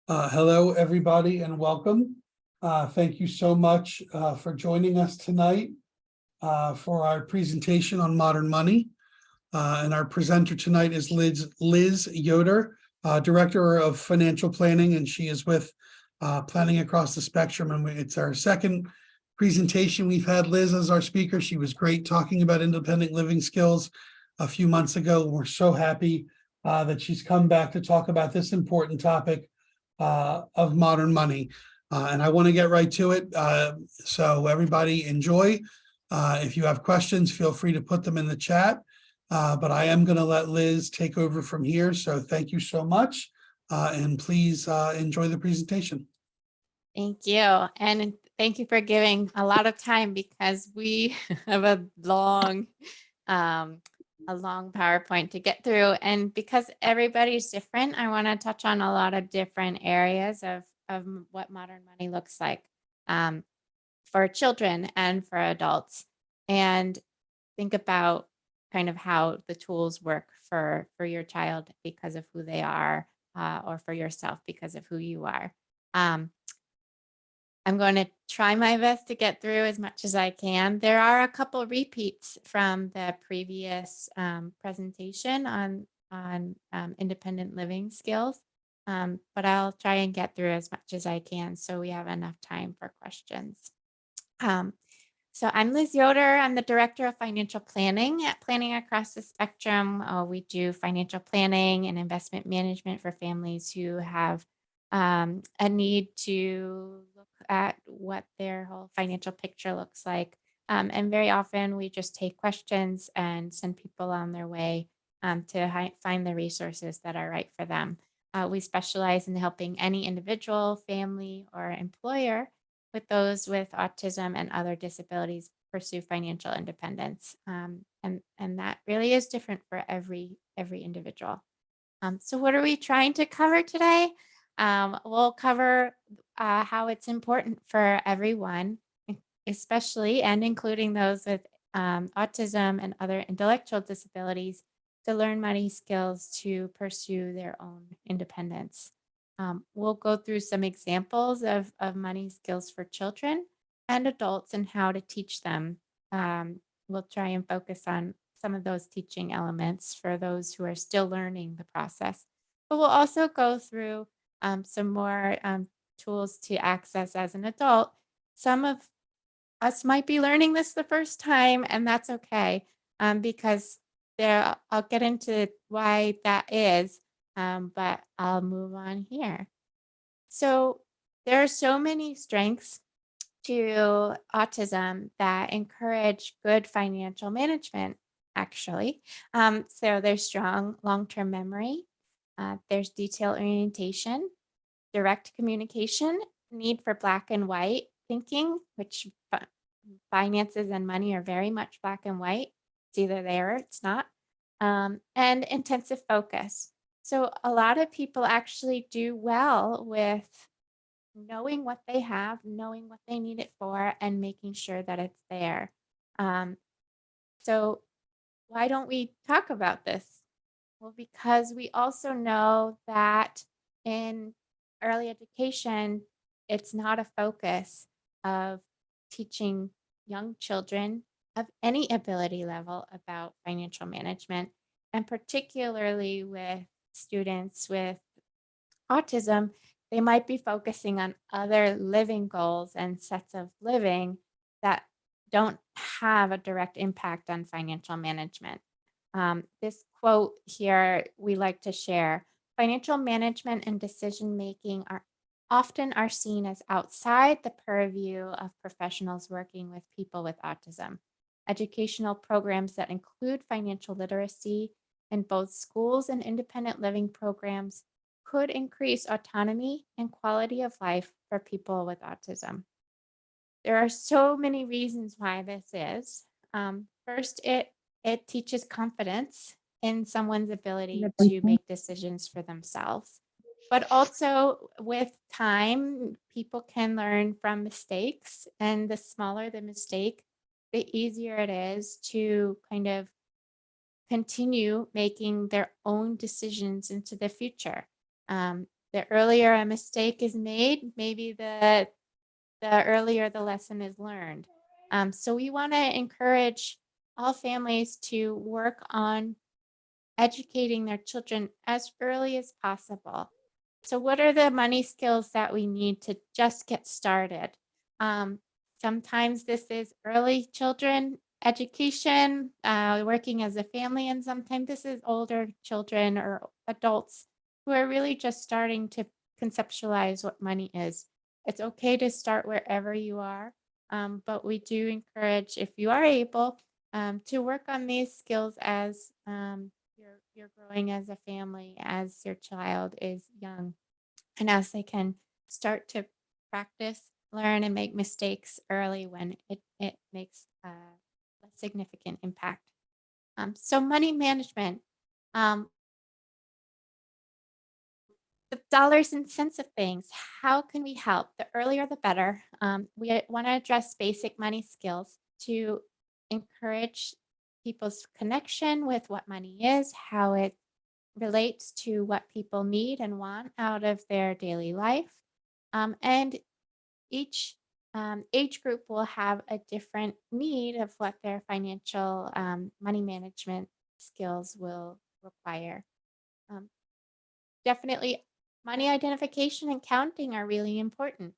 Hello, everybody, and welcome. Thank you so much for joining us tonight for our presentation on modern money. And our presenter tonight is Liz Yoder, Director of Financial Planning, and she is with Planning Across the Spectrum. And it's our second presentation. We've had Liz as our speaker. She was great talking about independent living skills a few months ago. We're so happy that she's come back to talk about this important topic of modern money. And I want to get right to it. So everybody enjoy. If you have questions, feel free to put them in the chat. But I am going to let Liz take over from here. So thank you so much. And please enjoy the presentation. Thank you. And thank you for giving a lot of time because we have a long PowerPoint to get through. And because everybody's different, I want to touch on a lot of different areas of what modern money looks like for children and for adults. And think about kind of how the tools work for your child because of who they are, or for yourself because of who you are. I'm going to try my best to get through as much as I can. There are a couple repeats from the previous presentation on independent living skills, but I'll try and get through as much as I can so we have enough time for questions. So I'm Liz Yoder. I'm the Director of Financial Planning at Planning Across the Spectrum. We do financial planning and investment management for families who have a need to look at what their whole financial picture looks like. And very often we just take questions and send people on their way to find the resources that are right for them. We specialize in helping any individual, family, or employer with those with autism and other disabilities pursue financial independence. And that really is different for every individual. So what are we trying to cover today? We'll cover how it's important for everyone, especially and including those with autism and other intellectual disabilities, to learn money skills to pursue their own independence. We'll go through some examples of money skills for children and adults and how to teach them. We'll try and focus on some of those teaching elements for those who are still learning the process. But we'll also go through some more tools to access as an adult. Some of us might be learning this the first time, and that's okay, because I'll get into why that is, but I'll move on here. So there are so many strengths to autism that encourage good financial management, actually. So there's strong long-term memory, there's detail orientation, direct communication, need for black and white thinking, which finances and money are very much black and white. It's either there or it's not. And intensive focus. So a lot of people actually do well with knowing what they have, knowing what they need it for, and making sure that it's there. So why don't we talk about this? Well, because we also know that in early education, it's not a focus of teaching young children of any ability level about financial management, and particularly with students with autism, they might be focusing on other living goals and sets of living that don't have a direct impact on financial management. This quote here we like to share: financial management and decision-making are often seen as outside the purview of professionals working with people with autism. Educational programs that include financial literacy in both schools and independent living programs could increase autonomy and quality of life for people with autism. There are so many reasons why this is. First, it teaches confidence in someone's ability to make decisions for themselves. But also with time, people can learn from mistakes, and the smaller the mistake, the easier it is to kind of continue making their own decisions into the future. The earlier a mistake is made, maybe the earlier the lesson is learned. So we want to encourage all families to work on educating their children as early as possible. So, what are the money skills that we need to just get started? Um, Sometimes this is early children education, working as a family, and sometimes this is older children or adults who are really just starting to conceptualize what money is. It's okay to start wherever you are, but we do encourage, if you are able, to work on these skills as you're growing as a family, as your child is young, and as they can start to practice, learn, and make mistakes early when it makes a significant impact. So money management, um, the dollars and cents of things. How can we help? The earlier, the better. We want to address basic money skills to encourage people's connection with what money is, how it relates to what people need and want out of their daily life. And each age group will have a different need of what their financial money management skills will require. Um, Definitely, money identification and counting are really important.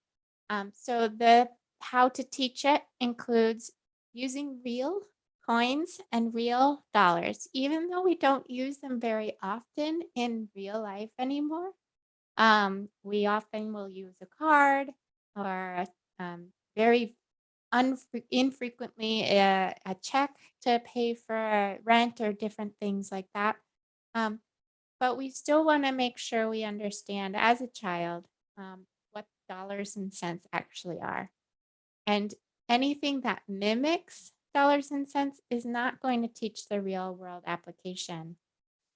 So the how to teach it includes using real coins and real dollars, even though we don't use them very often in real life anymore. We often will use a card or very infrequently a check to pay for rent or different things like that. Um, but we still want to make sure we understand as a child what dollars and cents actually are. And anything that mimics dollars and cents is not going to teach the real world application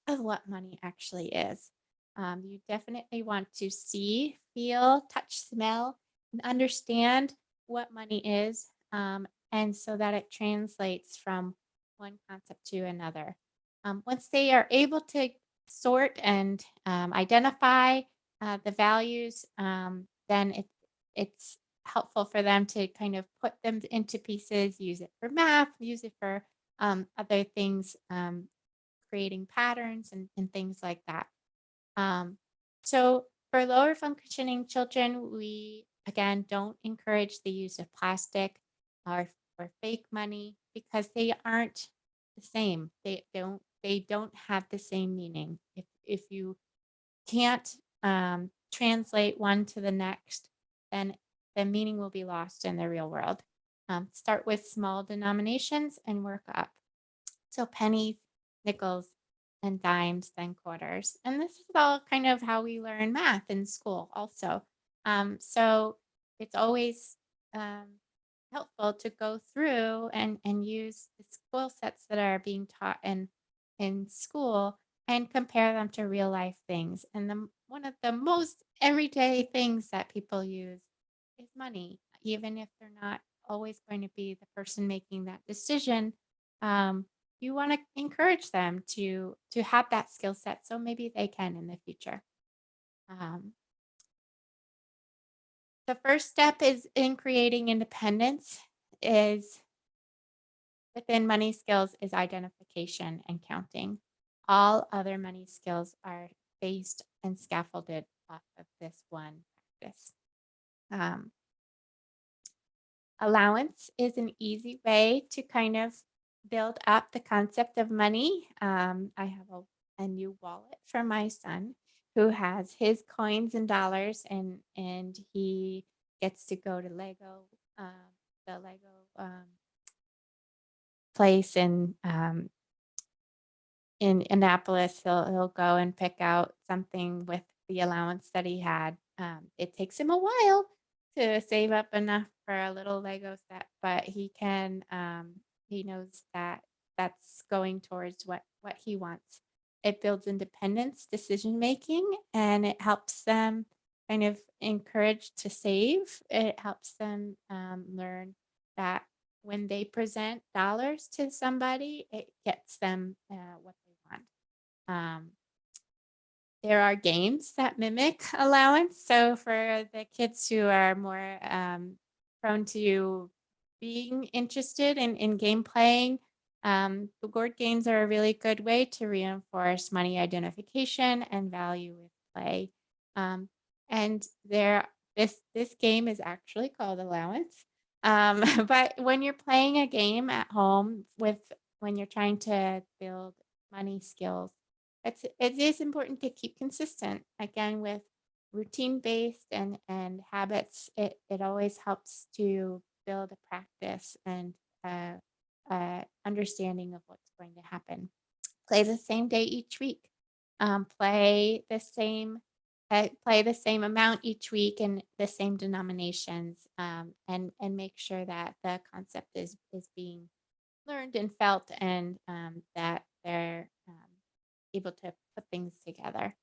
of what money actually is. You definitely want to see, feel, touch, smell, and understand what money is, and so that it translates from one concept to another. Once they are able to sort and identify the values, then it's helpful for them to kind of put them into pieces, use it for math, use it for other things, creating patterns and things like that. Um, so for lower functioning children, we again don't encourage the use of plastic or fake money because they aren't the same. They don't have the same meaning. If you can't translate one to the next, then the meaning will be lost in the real world. Start with small denominations and work up. So pennies, nickels, and dimes, then quarters. And this is all kind of how we learn math in school, also. So it's always um, helpful to go through and use the skill sets that are being taught in school and compare them to real life things. And one of the most everyday things that people use is money, even if they're not always going to be the person making that decision. Um, you want to encourage them to have that skill set so maybe they can in the future. Um, the first step is in creating independence is within money skills is identification and counting. All other money skills are based and scaffolded off of this one practice. Um, Allowance is an easy way to kind of build up the concept of money. I have a new wallet for my son who has his coins and dollars, and he gets to go to the Lego place in Annapolis. He'll go and pick out something with the allowance that he had. It takes him a while to save up enough for a little Lego set, but he knows that that's going towards what he wants. It builds independence, decision making, and it helps them kind of encourage to save. It helps them learn that when they present dollars to somebody, it gets them what they want. Um, There are games that mimic allowance. So for the kids who are more prone to being interested in game playing, the board games are a really good way to reinforce money identification and value with play. Um, and this game is actually called allowance. But when you're playing a game at home when you're trying to build money skills, it is important to keep consistent again with routine based and habits. It always helps to build a practice and uh, understanding of what's going to happen. Play the same day each week. Play the same amount each week and the same denominations, and make sure that the concept is being learned and felt, and that they're able to put things together.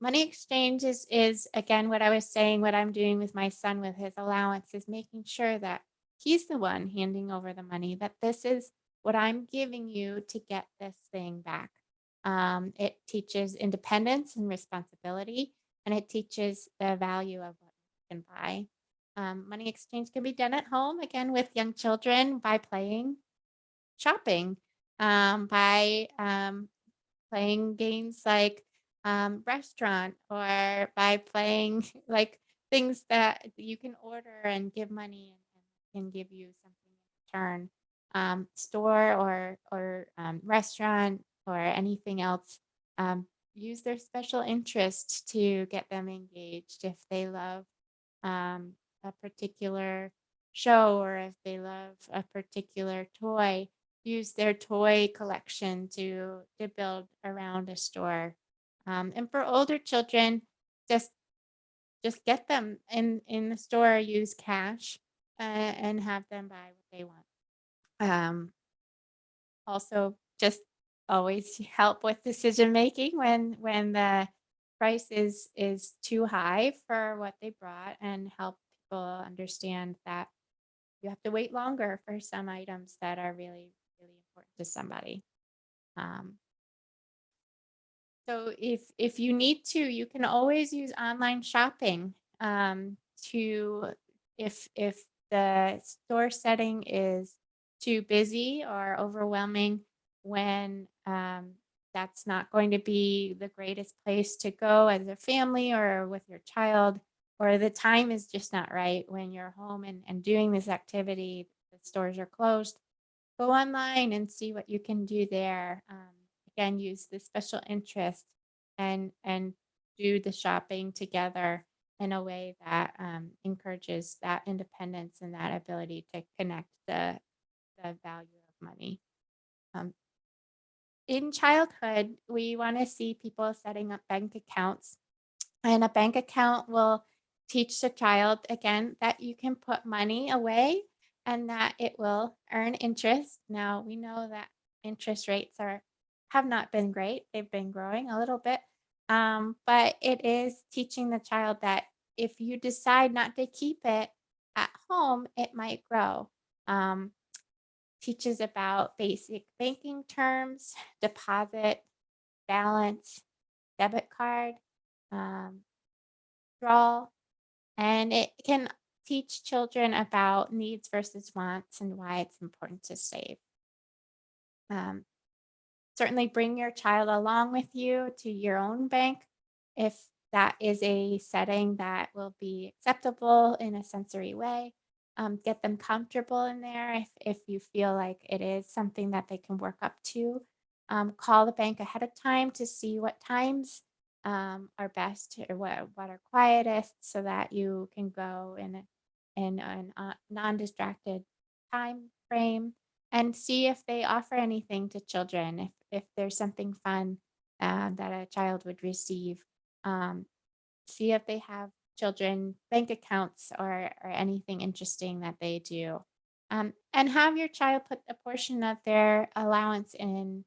Money exchange is again what I was saying. What I'm doing with my son with his allowance is making sure that he's the one handing over the money. That this is what I'm giving you to get this thing back. It teaches independence and responsibility, and it teaches the value of what you can buy. Money exchange can be done at home again with young children by playing shopping, by playing games like restaurant, or by playing like things that you can order and give money and can give you something in return. Store or restaurant or anything else. Um, Use their special interest to get them engaged if they love a particular show, or if they love a particular toy. Use their toy collection to build around a store. And for older children, just just get them in the store. Use cash and have them buy what they want. Also, just always help with decision making when the price is too high for what they brought, and help people understand that you have to wait longer for some items that are really really important to somebody. Um, so if you need to, you can always use online shopping, to if the store setting is too busy or overwhelming, when that's not going to be the greatest place to go as a family or with your child, or the time is just not right when you're home and doing this activity, the stores are closed. Go online and see what you can do there. Again, use the special interest and do the shopping together in a way that encourages that independence and that ability to connect the value of money. Um, in childhood, we want to see people setting up bank accounts, and a bank account will teach the child again that you can put money away and that it will earn interest. Now we know that interest rates are have not been great. They've been growing a little bit. But it is teaching the child that if you decide not to keep it at home, it might grow. Um, Teaches about basic banking terms, deposit, balance, debit card, um, draw, and it can teach children about needs versus wants and why it's important to save. Um, Certainly bring your child along with you to your own bank if that is a setting that will be acceptable in a sensory way. Get them comfortable in there if you feel like it is something that they can work up to. Call the bank ahead of time to see what times are best, or what are quietest, so that you can go in a non-distracted time frame, and see if they offer anything to children. If there's something fun that a child would receive, um, see if they have children bank accounts or anything interesting that they do. And have your child put a portion of their allowance in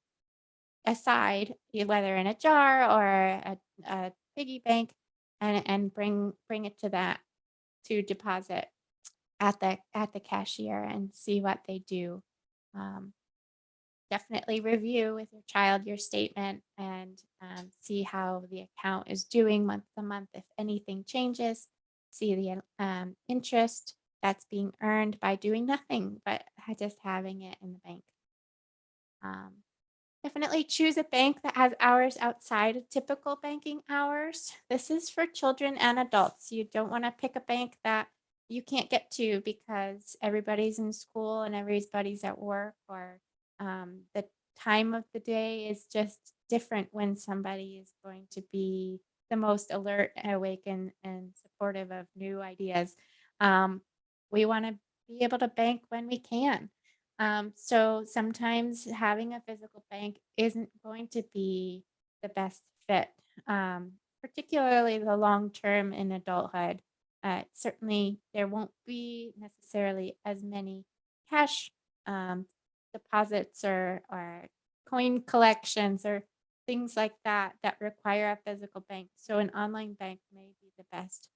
aside, whether in a jar or a piggy bank, and bring it to that to deposit at the cashier and see what they do. Um, definitely review with your child your statement and see how the account is doing month to month. If anything changes, see the interest that's being earned by doing nothing but just having it in the bank. Um, Definitely choose a bank that has hours outside of typical banking hours. This is for children and adults. You don't want to pick a bank that you can't get to because everybody's in school and everybody's at work, or the time of the day is just different when somebody is going to be the most alert, awake, and supportive of new ideas. Um, we want to be able to bank when we can. So sometimes having a physical bank isn't going to be the best fit, particularly the long term in adulthood. Certainly, there won't be necessarily as many cash um, deposits or coin collections or things like that that require a physical bank. So an online bank may be the best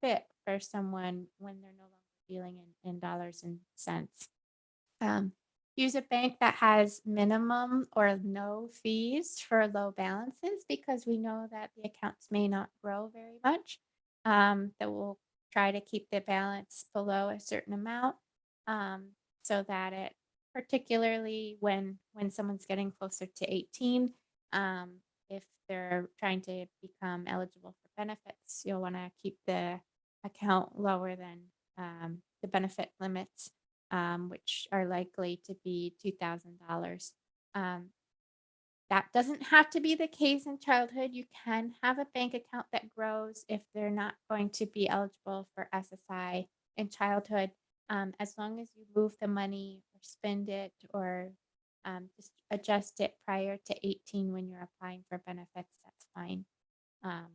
fit for someone when they're no longer dealing in dollars and cents. Um, Use a bank that has minimum or no fees for low balances because we know that the accounts may not grow very much. That will try to keep the balance below a certain amount, um, so that it, particularly when someone's getting closer to 18, if they're trying to become eligible for benefits, you'll want to keep the account lower than the benefit limits, which are likely to be $2,000. Um, that doesn't have to be the case in childhood. You can have a bank account that grows if they're not going to be eligible for SSI in childhood, as long as you move the money or spend it or just adjust it prior to 18 when you're applying for benefits. That's fine. Um,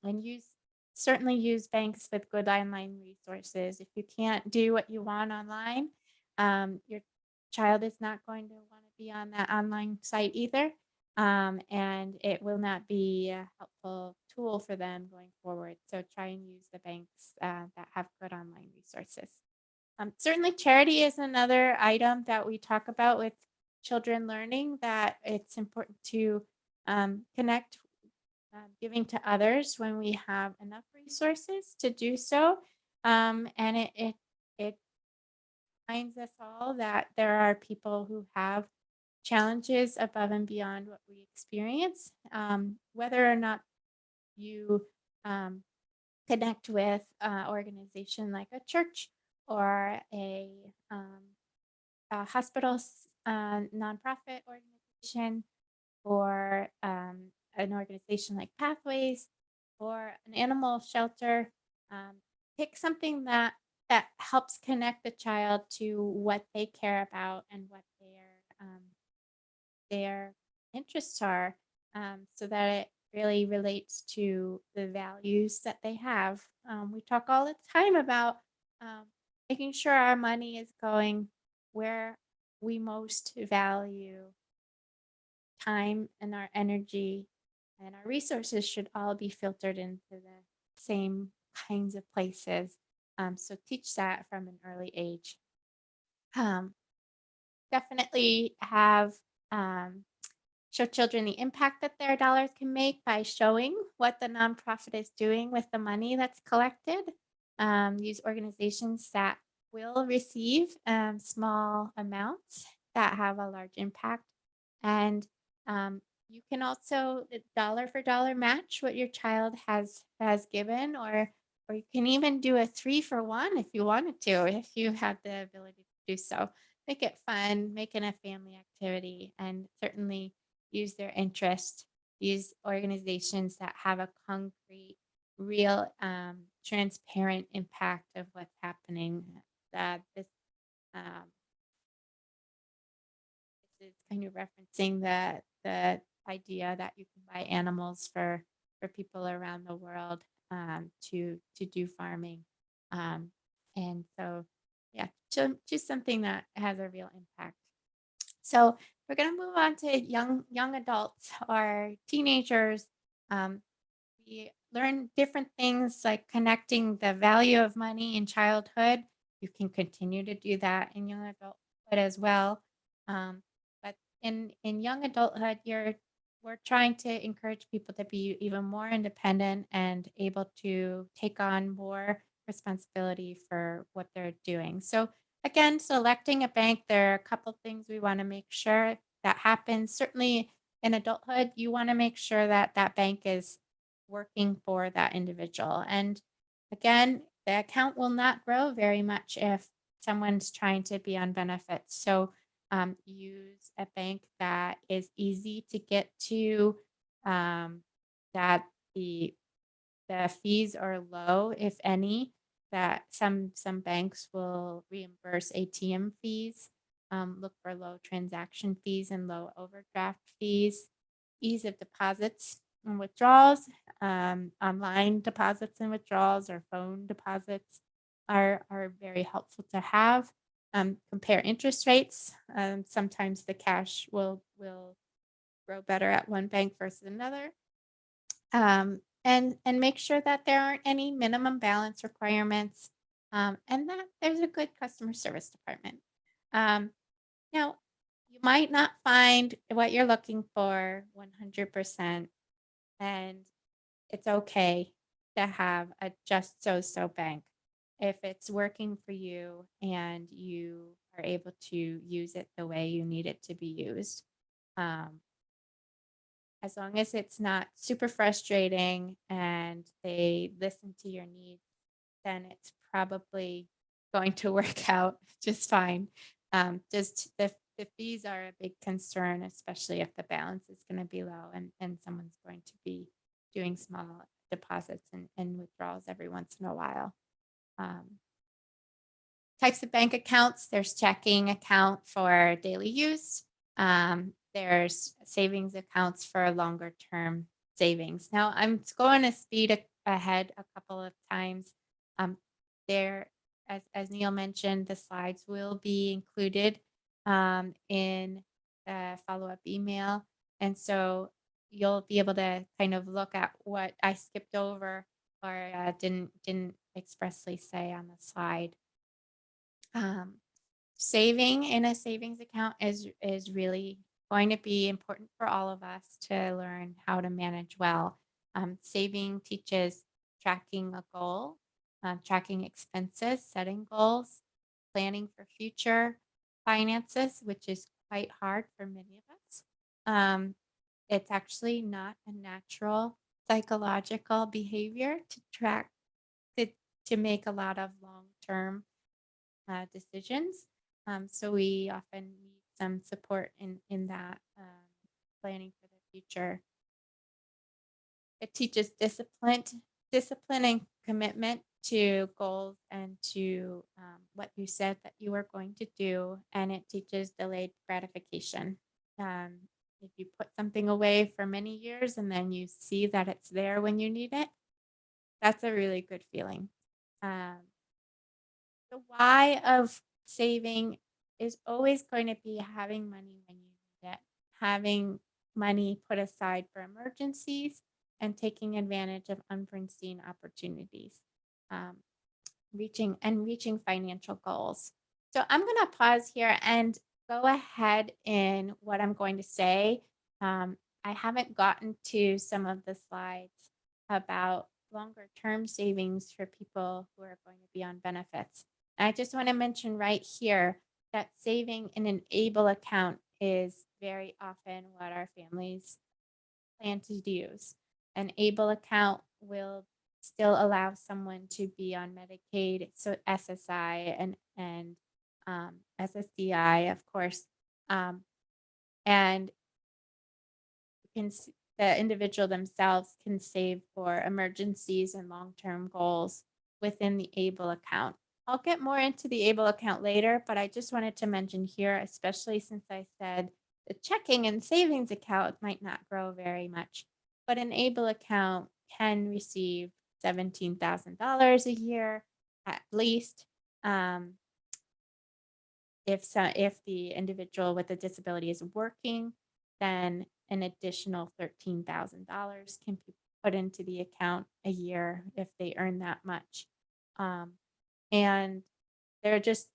and certainly use banks with good online resources. If you can't do what you want online, your child is not going to want to be on that online site either. And it will not be a helpful tool for them going forward. So try and use the banks that have good online resources. Certainly, charity is another item that we talk about with children learning, that it's important to connect giving to others when we have enough resources to do so. And it reminds us all that there are people who have challenges above and beyond what we experience. Whether or not you um, connect with an organization like a church or a hospital nonprofit organization, or an organization like Pathways, or an animal shelter. Um, Pick something that helps connect the child to what they care about and what their interests are, so that it really relates to the values that they have. We talk all the time about um, making sure our money is going where we most value time, and our energy and our resources should all be filtered into the same kinds of places. So teach that from an early age. Um, Definitely have show children the impact that their dollars can make by showing what the nonprofit is doing with the money that's collected. Use organizations that will receive small amounts that have a large impact. And you can also dollar for dollar match what your child has given, or you can even do a 3-for-1 if you wanted to, if you have the ability to do so. Make it fun, make it a family activity, and certainly use their interest. Use organizations that have a concrete, real, transparent impact of what's happening. That um, this is kind of referencing the idea that you can buy animals for people around the world, to do farming, um, and so yeah, choose something that has a real impact. So we're going to move on to young adults or teenagers. Um, we learn different things like connecting the value of money in childhood. You can continue to do that in young adulthood as well. But in young adulthood, we're trying to encourage people to be even more independent and able to take on more responsibility for what they're doing. So again, selecting a bank, there are a couple things we want to make sure that happens. Certainly in adulthood, you want to make sure that that bank is working for that individual. And again, the account will not grow very much if someone's trying to be on benefits. So use a bank that is easy to get to, that the fees are low, if any. That some banks will reimburse ATM fees. Look for low transaction fees and low overdraft fees. Ease of deposits and withdrawals, online deposits and withdrawals or phone deposits are very helpful to have. Compare interest rates. Sometimes the cash will grow better at one bank versus another. And make sure that there aren't any minimum balance requirements, and that there's a good customer service department. Um, Now, you might not find what you're looking for 100%, and it's okay to have a just so bank if it's working for you and you are able to use it the way you need it to be used. Um, as long as it's not super frustrating and they listen to your needs, then it's probably going to work out just fine. Just the fees are a big concern, especially if the balance is going to be low and someone's going to be doing small deposits and withdrawals every once in a while. Um, Types of bank accounts, there's checking account for daily use. There's savings accounts for longer term savings. Now I'm going to speed ahead a couple of times. Um, there, as Neil mentioned, the slides will be included in the follow-up email. And so you'll be able to kind of look at what I skipped over or didn't expressly say on the slide. Um, Saving in a savings account is really going to be important for all of us to learn how to manage well. Saving teaches tracking a goal, tracking expenses, setting goals, planning for future finances, which is quite hard for many of us. It's actually not a natural psychological behavior to track to, to make a lot of long-term decisions. So we often need some support in that, planning for the future. It teaches discipline and commitment to goals and to what you said that you were going to do, and it teaches delayed gratification. If you put something away for many years and then you see that it's there when you need it, that's a really good feeling. Um, the why of saving is always going to be having money when you need it, having money put aside for emergencies, and taking advantage of unforeseen opportunities, um, reaching financial goals. So I'm going to pause here and go ahead in what I'm going to say. I haven't gotten to some of the slides about longer term savings for people who are going to be on benefits. And I just want to mention right here that saving in an ABLE account is very often what our families plan to use. An ABLE account will still allow someone to be on Medicaid, so SSI and SSDI, of course, and the individual themselves can save for emergencies and long-term goals within the ABLE account. I'll get more into the ABLE account later, but I just wanted to mention here, especially since I said the checking and savings account might not grow very much, but an ABLE account can receive $17,000 a year at least. If the individual with a disability is working, then an additional $13,000 can be put into the account a year if they earn that much. And they're just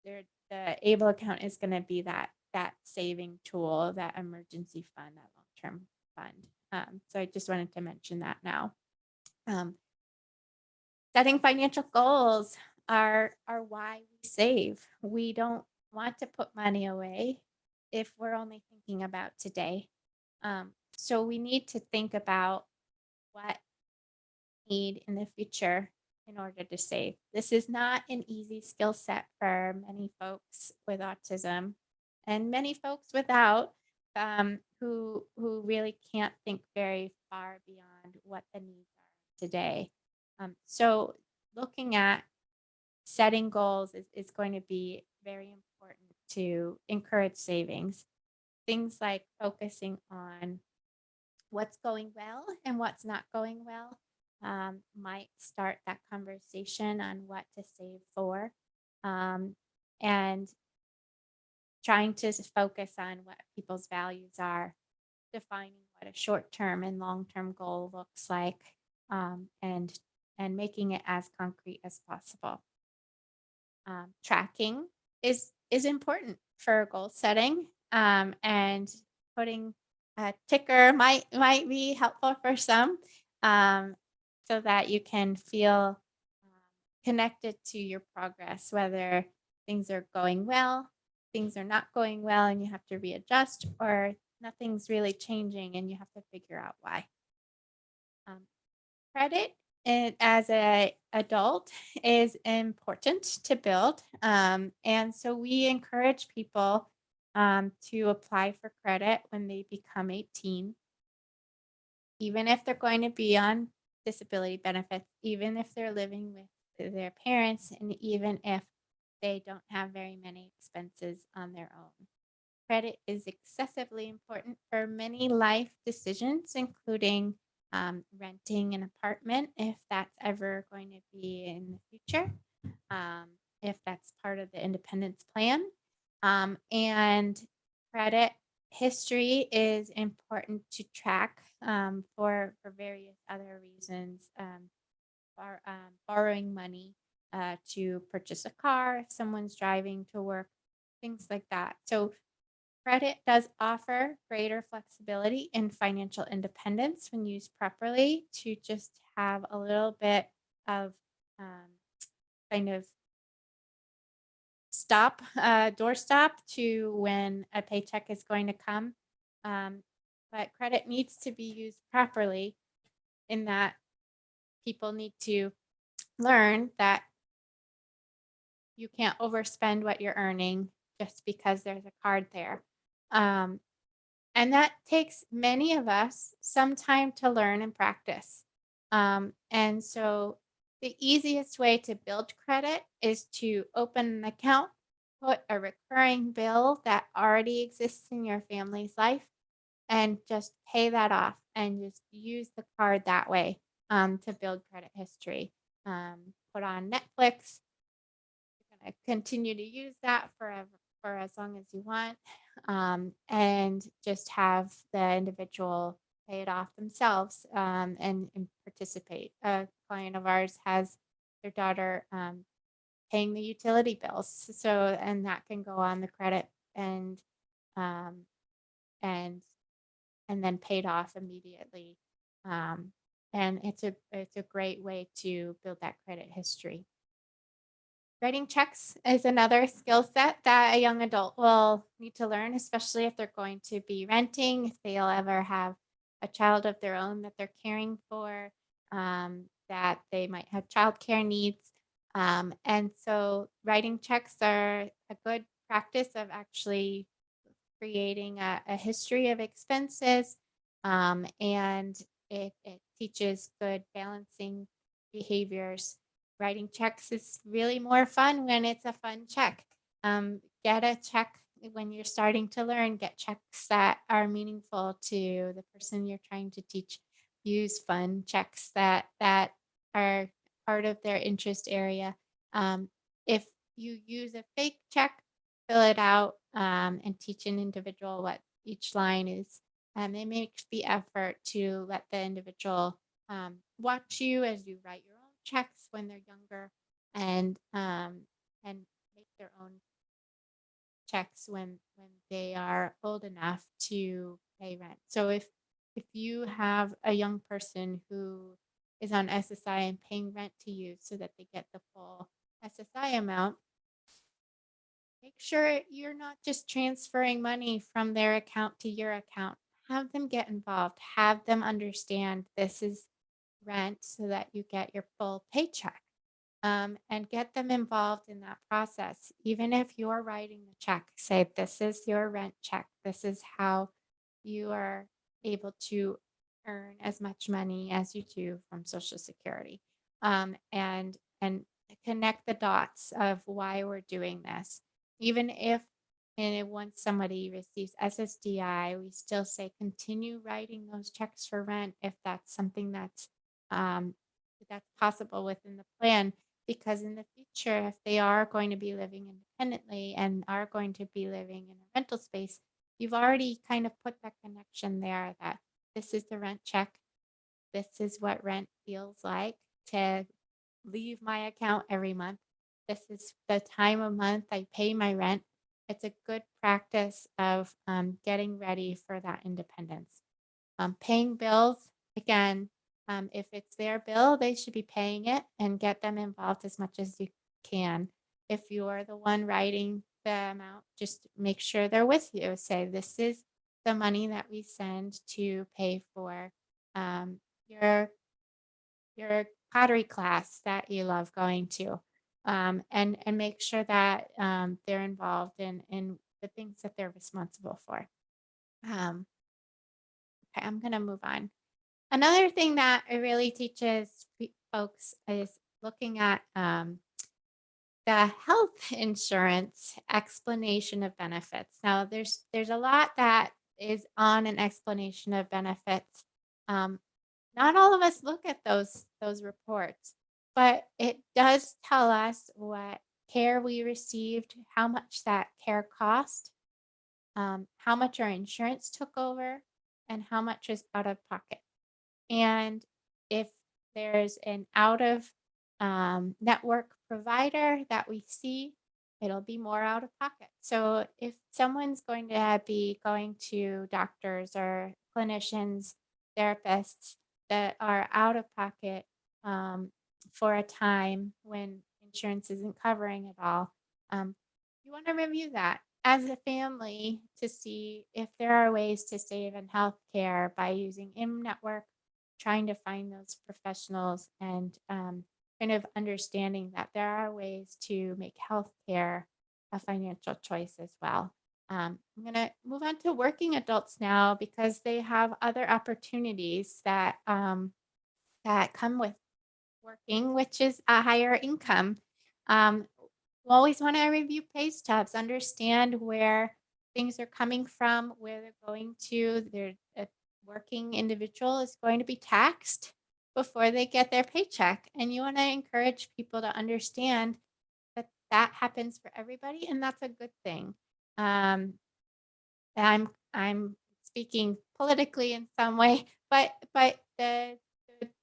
they're the ABLE account is going to be that saving tool, that emergency fund, that long-term fund. So I just wanted to mention that now. Um, Setting financial goals are why we save. We don't want to put money away if we're only thinking about today. So we need to think about what we need in the future in order to save. This is not an easy skill set for many folks with autism and many folks without, who really can't think very far beyond what the needs are today. So looking at setting goals is going to be very important to encourage savings. Things like focusing on what's going well and what's not going well might start that conversation on what to save for. And trying to focus on what people's values are, defining what a short-term and long-term goal looks like, and making it as concrete as possible. Tracking is important for goal setting, and putting a ticker might be helpful for some, so that you can feel connected to your progress, whether things are going well, things are not going well, and you have to readjust, or nothing's really changing and you have to figure out why. Credit as a adult is important to build, and so we encourage people to apply for credit when they become 18, even if they're going to be on disability benefits, even if they're living with their parents, and even if they don't have very many expenses on their own. Credit is excessively important for many life decisions, including renting an apartment, if that's ever going to be in the future, if that's part of the independence plan. And credit history is important to track for various other reasons. Borrowing money to purchase a car, if someone's driving to work, things like that. So credit does offer greater flexibility and financial independence when used properly, to just have a little bit of kind of doorstop to when a paycheck is going to come. But credit needs to be used properly, in that people need to learn that you can't overspend what you're earning just because there's a card there. Um, and that takes many of us some time to learn and practice. And so the easiest way to build credit is to open an account, put a recurring bill that already exists in your family's life, and just pay that off and just use the card that way, to build credit history. Put on Netflix. You're going to continue to use that forever, for as long as you want, and just have the individual pay it off themselves, and participate. A client of ours has their daughter paying the utility bills, so, and that can go on the credit, and um, and and then paid off immediately. And it's a great way to build that credit history. Writing checks is another skill set that a young adult will need to learn, especially if they're going to be renting, if they'll ever have a child of their own that they're caring for, that they might have childcare needs. And so writing checks are a good practice of actually creating a history of expenses, and it teaches good balancing behaviors. Writing checks is really more fun when it's a fun check. Get a check when you're starting to learn, get checks that are meaningful to the person you're trying to teach. Use fun checks that are part of their interest area. If you use a fake check, fill it out, and teach an individual what each line is. They make the effort to let the individual watch you as you write your own checks when they're younger, and make their own checks when they are old enough to pay rent. So if you have a young person who is on SSI and paying rent to you so that they get the full SSI amount, make sure you're not just transferring money from their account to your account. Have them get involved. Have them understand this is rent so that you get your full paycheck. And get them involved in that process. Even if you're writing the check, say, this is your rent check. This is how you are able to earn as much money as you do from Social Security. And connect the dots of why we're doing this. Even if once somebody receives SSDI, we still say continue writing those checks for rent if that's something um, that's possible within the plan, because in the future, if they are going to be living independently and are going to be living in a rental space, you've already kind of put that connection there that this is the rent check. This is what rent feels like to leave my account every month. This is the time of month I pay my rent. It's a good practice of getting ready for that independence. Paying bills, again, if it's their bill, they should be paying it and get them involved as much as you can. If you're the one writing the amount, just make sure they're with you. Say, this is the money that we send to pay for um, your pottery class that you love going to. And make sure that they're involved in the things that they're responsible for. Um, okay, I'm going to move on. Another thing that it really teaches folks is looking at the health insurance explanation of benefits. Now, there's a lot that is on an explanation of benefits. Um, Not all of us look at those reports, but it does tell us what care we received, how much that care cost, how much our insurance took over, and how much is out of pocket. And if there's an out of network provider that we see, it'll be more out of pocket. So if someone's going to be going to doctors or clinicians, therapists that are out of pocket um, for a time when insurance isn't covering it all, you want to review that as a family to see if there are ways to save in healthcare by using in-network, trying to find those professionals, and kind of understanding that there are ways to make healthcare a financial choice as well. I'm going to move on to working adults now because they have other opportunities that come with working, which is a higher income. Um, we always want to review pay stubs, understand where things are coming from, where they're going to. A working individual is going to be taxed before they get their paycheck. And you want to encourage people to understand that that happens for everybody, and that's a good thing. Um, I'm speaking politically in some way, but the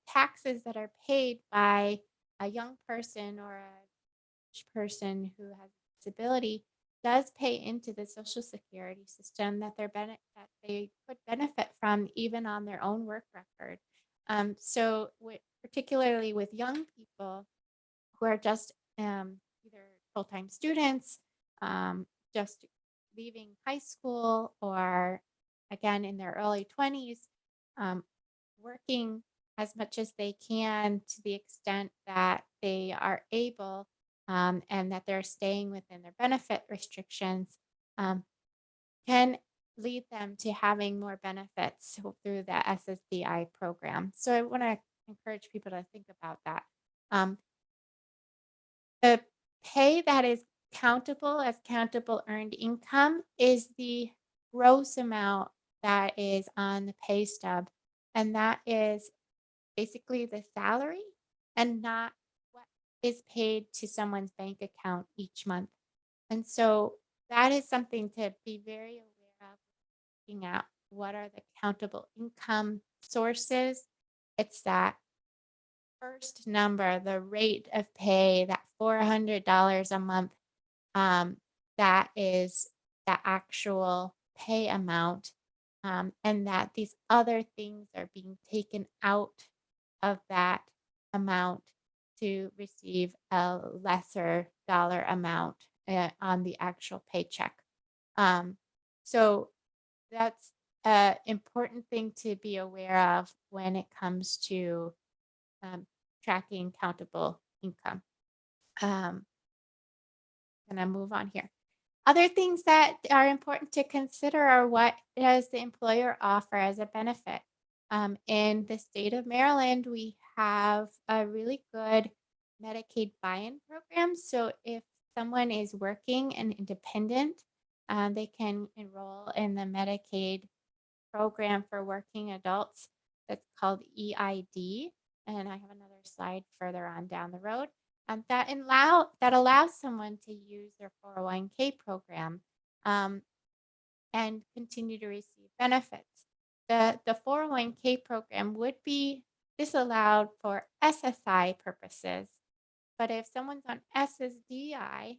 taxes that are paid by a young person or a person who has a disability does pay into the social security system that that they could benefit from even on their own work record. So particularly with young people who are just either full-time students, just leaving high school, or again in their early 20s, um, working as much as they can to the extent that they are able, and that they're staying within their benefit restrictions, um, can lead them to having more benefits through the SSDI program. So I want to encourage people to think about that. Um, the pay that is countable as countable earned income is the gross amount that is on the pay stub. And that is basically the salary and not what is paid to someone's bank account each month. And so that is something to be very aware of, looking at what are the countable income sources. It's that first number, the rate of pay, that $400 a month, um, that is the actual pay amount, and that these other things are being taken out of that amount to receive a lesser dollar amount on the actual paycheck. Um, so that's an important thing to be aware of when it comes to um, tracking countable income. Um, gonna move on here. Other things that are important to consider are what does the employer offer as a benefit. In the state of Maryland, we have a really good Medicaid buy-in program. So if someone is working and independent, they can enroll in the Medicaid program for working adults that's called EID. And I have another slide further on down the road. That allows someone to use their 401k program um, and continue to receive benefits. The 401k program would be disallowed for SSI purposes, but if someone's on SSDI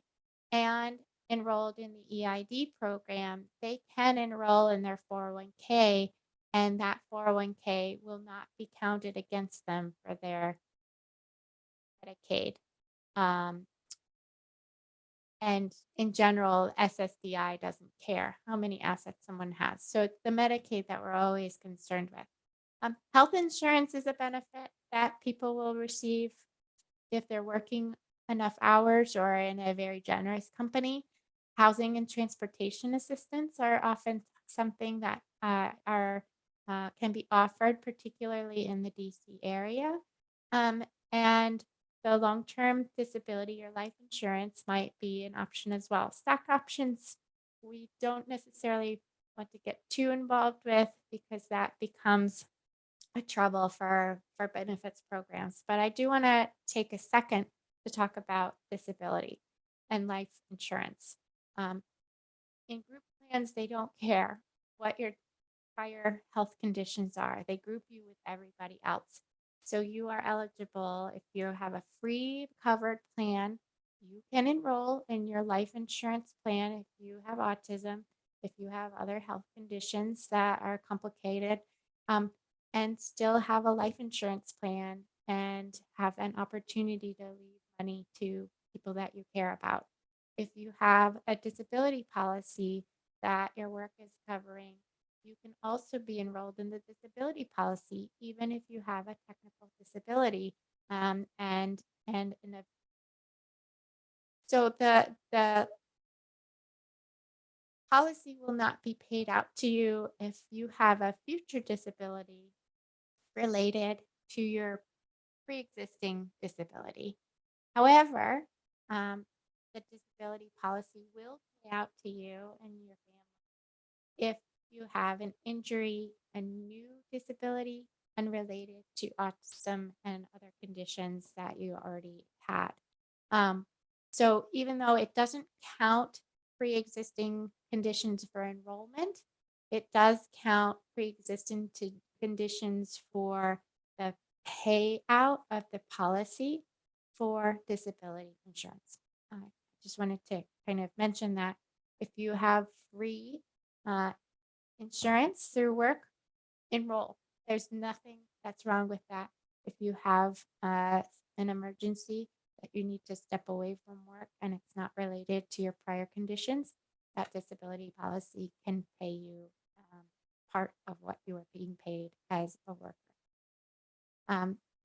and enrolled in the EID program, they can enroll in their 401k, and that 401k will not be counted against them for their Medicaid. Um, and in general, SSDI doesn't care how many assets someone has. So it's the Medicaid that we're always concerned with. Health insurance is a benefit that people will receive if they're working enough hours or in a very generous company. Housing and transportation assistance are often something that can be offered, particularly in the DC area. And the long-term disability or life insurance might be an option as well. Stock options, we don't necessarily want to get too involved with because that becomes a trouble for benefits programs. But I do want to take a second to talk about disability and life insurance. Um, in group plans, they don't care what your prior health conditions are. They group you with everybody else. So you are eligible if you have a free covered plan. You can enroll in your life insurance plan if you have autism, if you have other health conditions that are complicated, um, and still have a life insurance plan and have an opportunity to leave money to people that you care about. If you have a disability policy that your work is covering, you can also be enrolled in the disability policy, even if you have a technical disability. And in a, so the policy will not be paid out to you if you have a future disability related to your pre-existing disability. However, the disability policy will pay out to you and your family if you have an injury, a new disability unrelated to autism and other conditions that you already had. Um, so even though it doesn't count pre-existing conditions for enrollment, it does count pre-existing conditions for the payout of the policy for disability insurance. I just wanted to kind of mention that if you have free uh, insurance through work, enroll. There's nothing that's wrong with that. If you have an emergency that you need to step away from work and it's not related to your prior conditions, that disability policy can pay you part of what you are being paid as a worker.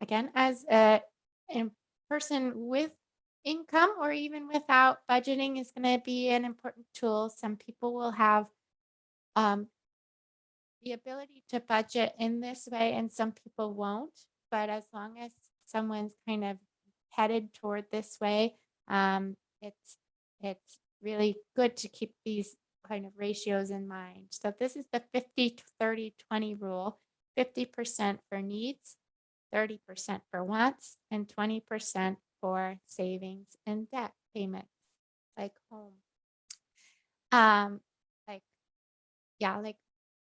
Again, as a person with income or even without, budgeting is going to be an important tool. Some people will have um, the ability to budget in this way and some people won't. But as long as someone's kind of headed toward this way, it's really good to keep these kind of ratios in mind. So this is the 50-30-20 rule: 50% for needs, 30% for wants, and 20% for savings and debt payments, like home. Like, yeah, like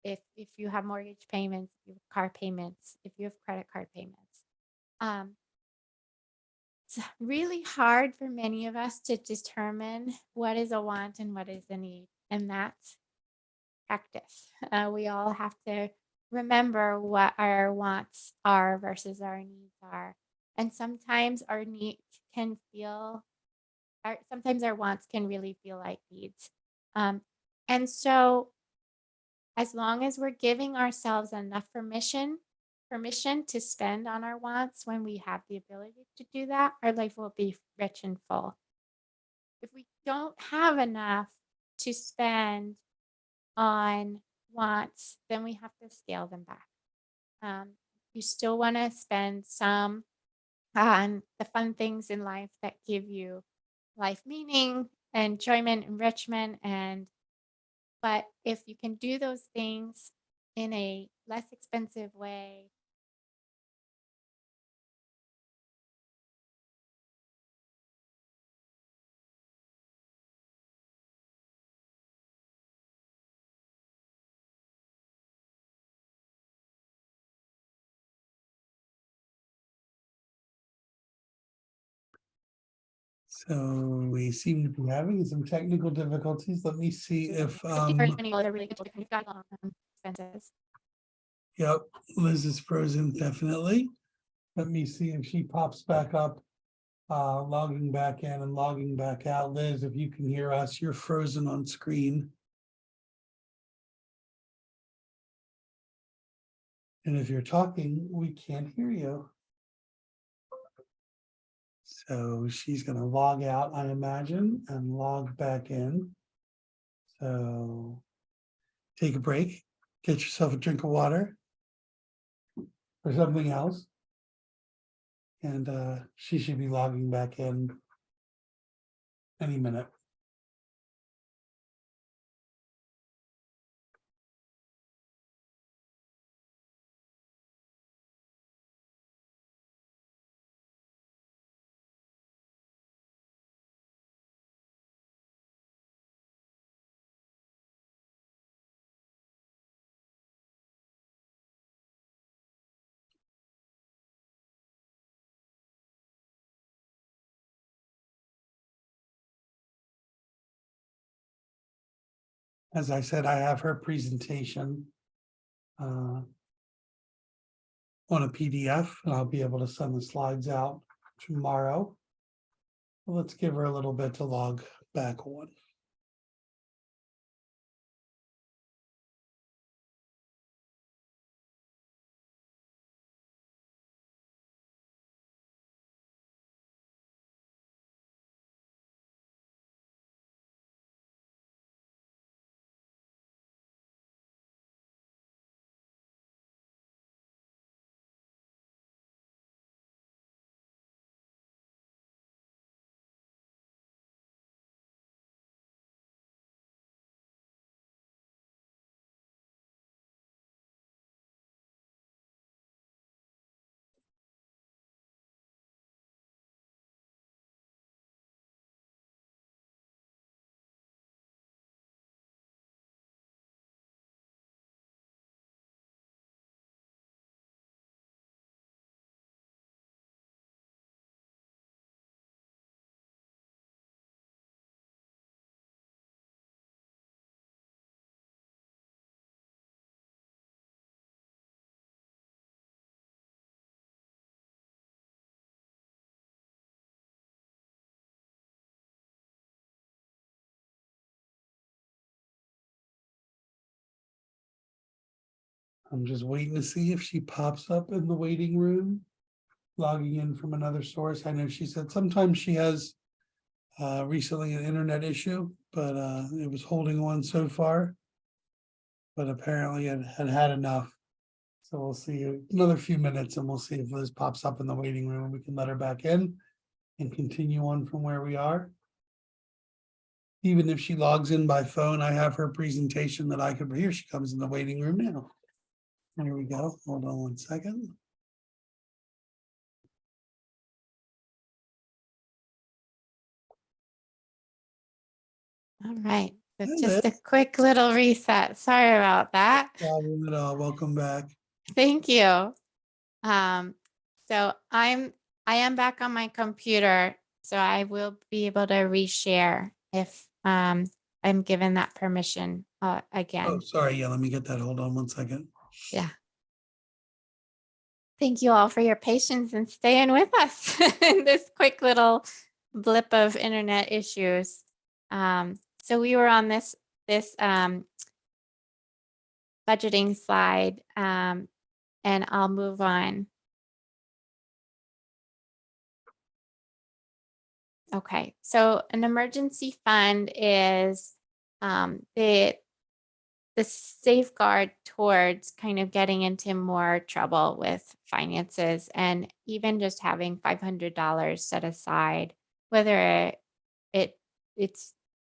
if you have mortgage payments, if you have car payments, if you have credit card payments. It's really hard for many of us to determine what is a want and what is a need and that's practice. We all have to remember what our wants are versus our needs are. And sometimes our needs can feel, sometimes our wants can really feel like needs. And so, as long as we're giving ourselves enough permission to spend on our wants when we have the ability to do that, our life will be rich and full. If we don't have enough to spend on wants, then we have to scale them back. You still want to spend some on the fun things in life that give you life meaning, enjoyment, enrichment, but if you can do those things in a less expensive way. So we seem to be having some technical difficulties. Let me see if, Really good if you've got expenses. yep, Liz is frozen, definitely. Let me see if she pops back up, logging back in and logging back out. Liz, if you can hear us, you're frozen on screen. And if you're talking, we can't hear you. So she's gonna log out, I imagine, and log back in. So take a break, get yourself a drink of water or something else. And she should be logging back in any minute. As I said, I have her presentation on a PDF, and I'll be able to send the slides out tomorrow. Let's give her a little bit to log back on. I'm just waiting to see if she pops up in the waiting room, logging in from another source. I know she said sometimes she has recently an internet issue, but it was holding on so far. But apparently it had enough. So we'll see another few minutes and we'll see if Liz pops up in the waiting room and we can let her back in and continue on from where we are. Even if she logs in by phone, I have her presentation that I could, here she comes in the waiting room now. There we go. Hold on one second. All right. So Hi, just a Liz. quick little reset. Sorry about that. Problem at all. Welcome back. Thank you. So I am back on my computer, so I will be able to reshare if I'm given that permission Oh, again. sorry. Yeah, let me get that. Hold on one second. Yeah. Thank you all for your patience and staying with us in this quick little blip of internet issues. So we were on this budgeting slide, and I'll move on. Okay, so an emergency fund is the safeguard towards kind of getting into more trouble with finances, and even just having $500 set aside, whether it it's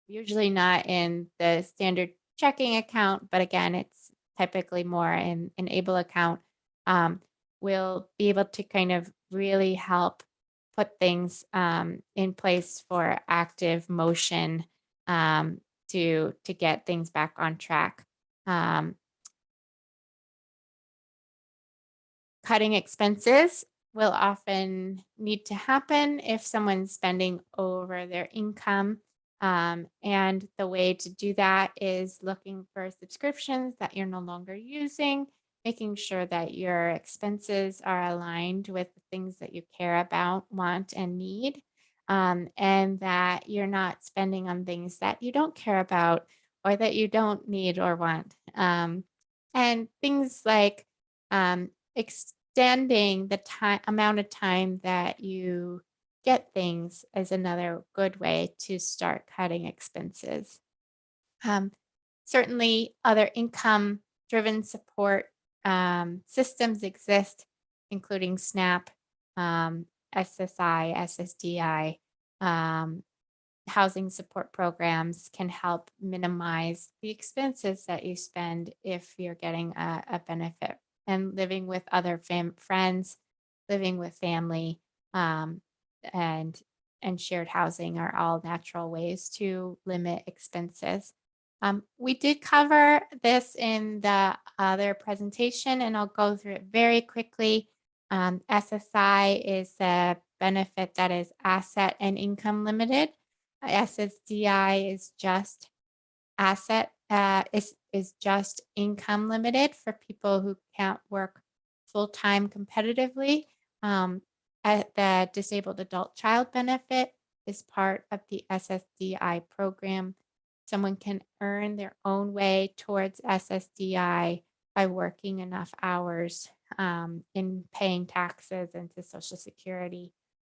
usually not in the standard checking account, but again, it's typically more in an able account, um, will be able to kind of really help put things in place for active motion, um, to get things back on track. Um, Cutting expenses will often need to happen if someone's spending over their income. And the way to do that is looking for subscriptions that you're no longer using, making sure that your expenses are aligned with the things that you care about, want, and need, and that you're not spending on things that you don't care about or that you don't need or want. And things like um, extending the time amount of time that you get things is another good way to start cutting expenses. Um, Certainly, other income driven support systems exist, including SNAP, SSI, SSDI. Um, Housing support programs can help minimize the expenses that you spend if you're getting a benefit. And living with other friends, living with family, um, and shared housing are all natural ways to limit expenses. We did cover this in the other presentation, and I'll go through it very quickly. SSI is a benefit that is asset and income limited. SSDI is just is just income limited for people who can't work full time competitively. The disabled adult child benefit is part of the SSDI program. Someone can earn their own way towards SSDI by working enough hours, in paying taxes into Social Security,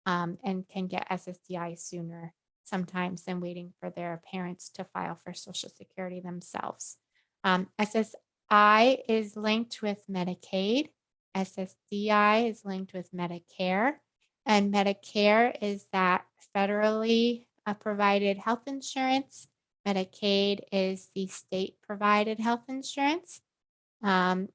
and can get SSDI sooner sometimes than waiting for their parents to file for Social Security themselves. SSI is linked with Medicaid. SSDI is linked with Medicare. And Medicare is that federally provided health insurance. Medicaid is the state provided health insurance. And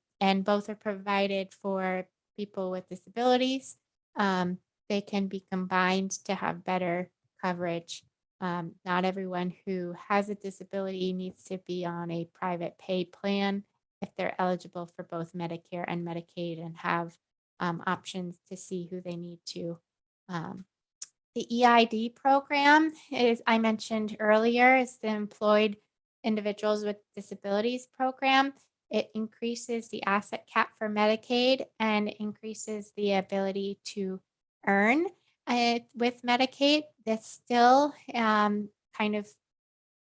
both are provided for people with disabilities. They can be combined to have better coverage. Not everyone who has a disability needs to be on a private pay plan if they're eligible for both Medicare and Medicaid and have options to see who they need to. The EID program is, I mentioned earlier, is the Employed Individuals with Disabilities program. It increases the asset cap for Medicaid and increases the ability to earn. With Medicaid, that still kind of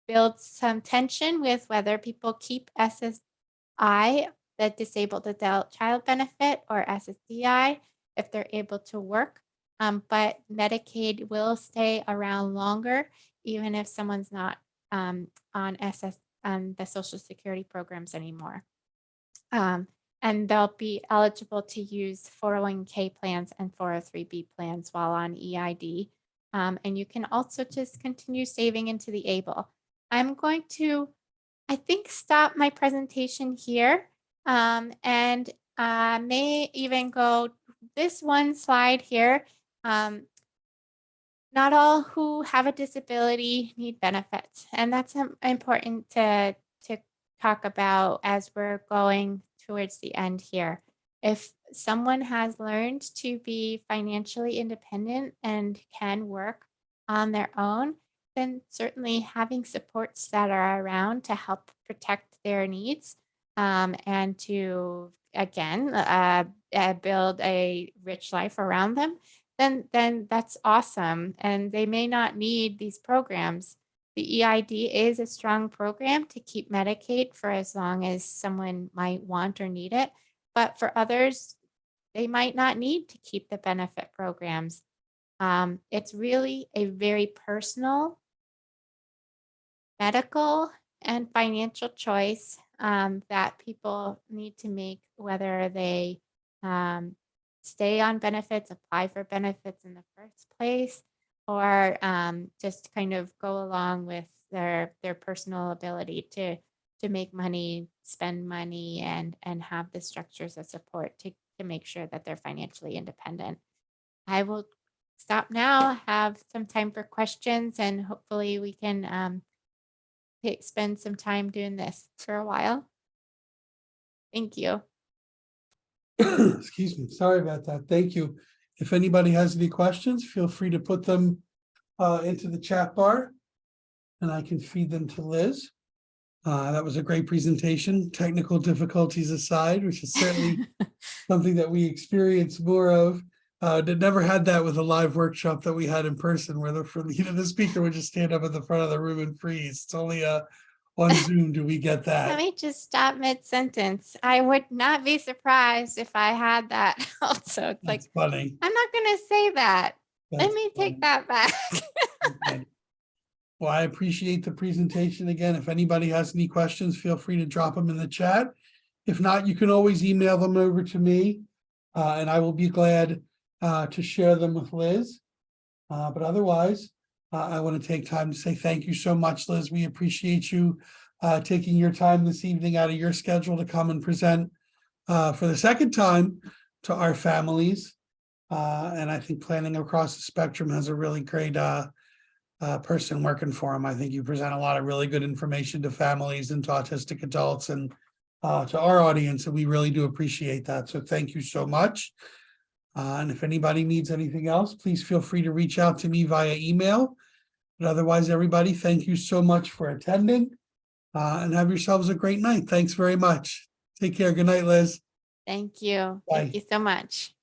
builds some tension with whether people keep SSI, the disabled adult child benefit, or SSDI if they're able to work. But Medicaid will stay around longer, even if someone's not on the Social Security programs anymore. And they'll be eligible to use 401k plans and 403b plans while on EID. And you can also just continue saving into the ABLE. I'm going to, I think, stop my presentation here, and may even go this one slide here. Not all who have a disability need benefits, and that's important to talk about as we're going towards the end here. If someone has learned to be financially independent and can work on their own, then certainly having supports that are around to help protect their needs, and to again build a rich life around them, then that's awesome. And they may not need these programs. The EID is a strong program to keep Medicaid for as long as someone might want or need it. But for others, they might not need to keep the benefit programs. It's really a very personal, medical, and financial choice that people need to make, whether they um, stay on benefits, apply for benefits in the first place, or just kind of go along with their personal ability to make money, spend money, and have the structures of support to make sure that they're financially independent. I will stop now, have some time for questions, and hopefully we can spend some time doing this for a while. Thank you. Excuse me, sorry about that. Thank you. If anybody has any questions, feel free to put them into the chat bar and I can feed them to Liz. That was a great presentation, technical difficulties aside, which is certainly something that we experience more of. Never had that with a live workshop that we had in person where the speaker would just stand up at the front of the room and freeze. It's only on Zoom do we get Let that. me just stop mid-sentence. I would not be surprised if I had that also. It's like, That's funny. I'm not going to say that. Let That's me funny. take that back. Okay. Well, I appreciate the presentation. Again, if anybody has any questions, feel free to drop them in the chat. If not, you can always email them over to me, and I will be glad to share them with Liz. But otherwise, I want to take time to say thank you so much, Liz. We appreciate you taking your time this evening out of your schedule to come and present for the second time to our families. And I think Planning Across the Spectrum has a really great person working for them. I think you present a lot of really good information to families and to autistic adults and to our audience, and we really do appreciate that. So thank you so much. And if anybody needs anything else, please feel free to reach out to me via email. But otherwise, everybody, thank you so much for attending and have yourselves a great night. Thanks very much. Take care. Good night, Liz. Thank you. Bye. Thank you so much.